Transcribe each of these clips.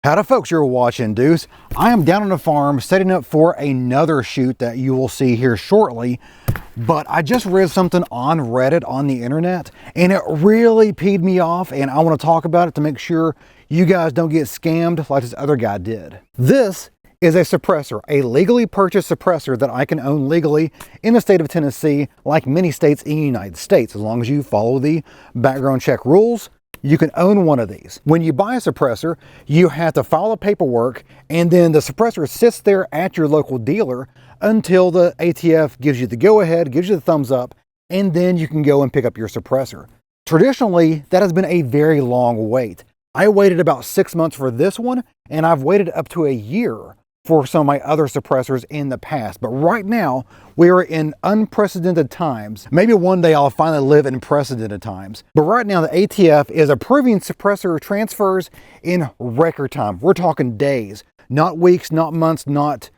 Howdy folks, you're watching Deuce. I am down on the farm setting up for another shoot that you will see here shortly, but I just read something on Reddit on the internet and it really peed me off, and I want to talk about it to make sure you guys don't get scammed like this other guy did. This is a suppressor, a legally purchased suppressor that I can own legally in the state of Tennessee, like many states in the United States. As long as you follow the background check rules, you can own one of these. When you buy a suppressor, you have to file the paperwork, and then the suppressor sits there at your local dealer until the ATF gives you the go-ahead, gives you the thumbs up, and then you can go and pick up your suppressor. Traditionally, that has been a very long wait. I waited about 6 months for this one, and I've waited up to a year for some of my other suppressors in the past. But right now, we are in unprecedented times. Maybe one day I'll finally live in precedented times. But right now, the ATF is approving suppressor transfers in record time. We're talking days, not weeks, not months, not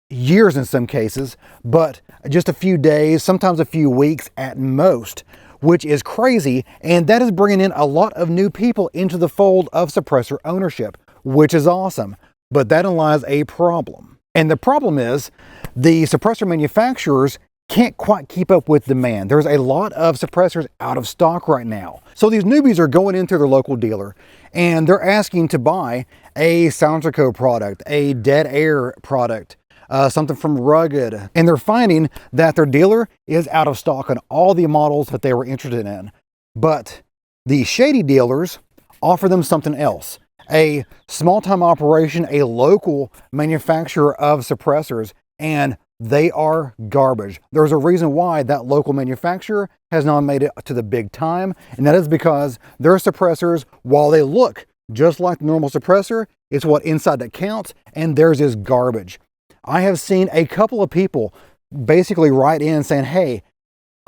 years in some cases, but just a few days, sometimes a few weeks at most, which is crazy. And that is bringing in a lot of new people into the fold of suppressor ownership, which is awesome. But that lies a problem. And the problem is the suppressor manufacturers can't quite keep up with demand. There's a lot of suppressors out of stock right now. So these newbies are going into their local dealer and they're asking to buy a Soundtraco product, a Dead Air product, something from Rugged. And they're finding that their dealer is out of stock on all the models that they were interested in. But the shady dealers offer them something else. A small-time operation, a local manufacturer of suppressors, and they are garbage. There's a reason why that local manufacturer has not made it to the big time, and that is because their suppressors, while they look just like the normal suppressor, it's what inside that counts, and theirs is garbage. I have seen a couple of people basically write in saying, hey,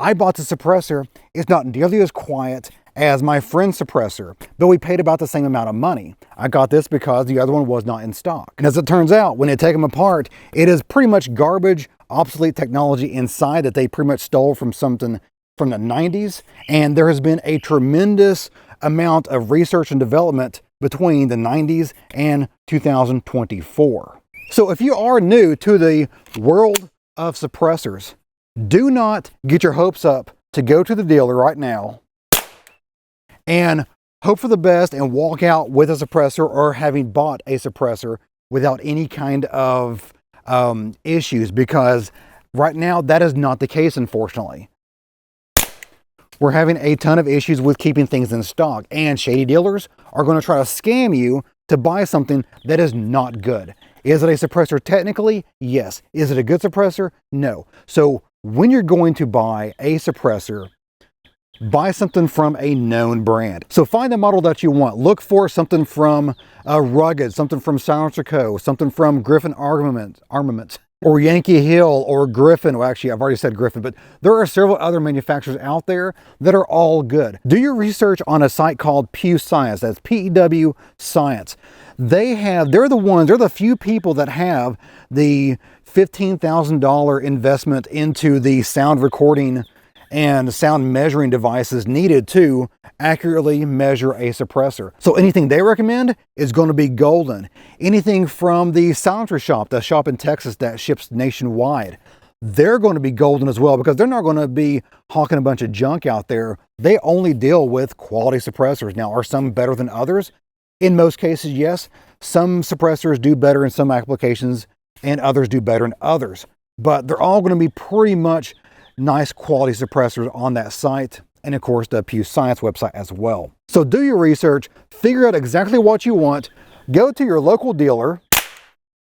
I bought the suppressor, it's not nearly as quiet as my friend's suppressor, but we paid about the same amount of money. I got this because the other one was not in stock. And as it turns out, when they take them apart, it is pretty much garbage, obsolete technology inside that they pretty much stole from something from the 90s. And there has been a tremendous amount of research and development between the 90s and 2024. So if you are new to the world of suppressors, do not get your hopes up to go to the dealer right now and hope for the best and walk out with a suppressor or having bought a suppressor without any kind of issues, because right now that is not the case, unfortunately. We're having a ton of issues with keeping things in stock, and shady dealers are going to try to scam you to buy something that is not good. Is it a suppressor technically? Yes. Is it a good suppressor? No. So when you're going to buy a suppressor, buy something from a known brand. So find the model that you want. Look for something from Rugged, something from Soundtraco, something from Griffin Armaments, or Yankee Hill, or Griffin. Well, actually, I've already said Griffin, but there are several other manufacturers out there that are all good. Do your research on a site called Pew Science. That's P-E-W Science. They're the few people that have the $15,000 investment into the sound recording and sound measuring devices needed to accurately measure a suppressor. So anything they recommend is going to be golden. Anything from the Soundtra shop, the shop in Texas that ships nationwide, they're going to be golden as well, because they're not going to be hawking a bunch of junk out there. They only deal with quality suppressors. Now, are some better than others? In most cases, yes. Some suppressors do better in some applications and others do better in others. But they're all going to be pretty much nice quality suppressors on that site, and of course the Pew Science website as well. So do your research, figure out exactly what you want, go to your local dealer,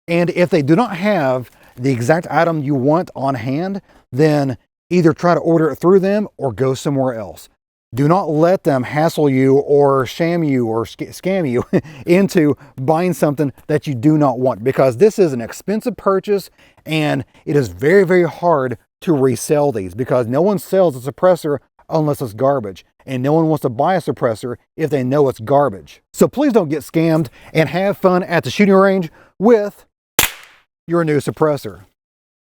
and if they do not have the exact item you want on hand, then either try to order it through them or go somewhere else. Do not let them hassle you or sham you or scam you into buying something that you do not want, because this is an expensive purchase and it is very, very hard to resell these, because no one sells a suppressor unless it's garbage, and no one wants to buy a suppressor if they know it's garbage. So please don't get scammed, and have fun at the shooting range with your new suppressor.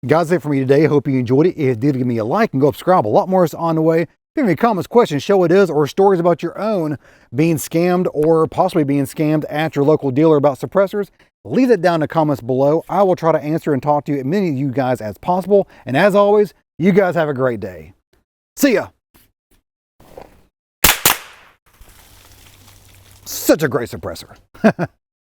Guys, that's it for me today. Hope you enjoyed it. If you did, give me a like and go subscribe. A lot more is on the way. you have any comments, questions, show it is, or stories about your own being scammed or possibly being scammed at your local dealer about suppressors, leave it down in the comments below. I will try to answer and talk to as many of you guys as possible. And as always, you guys have a great day. See ya. Such a great suppressor.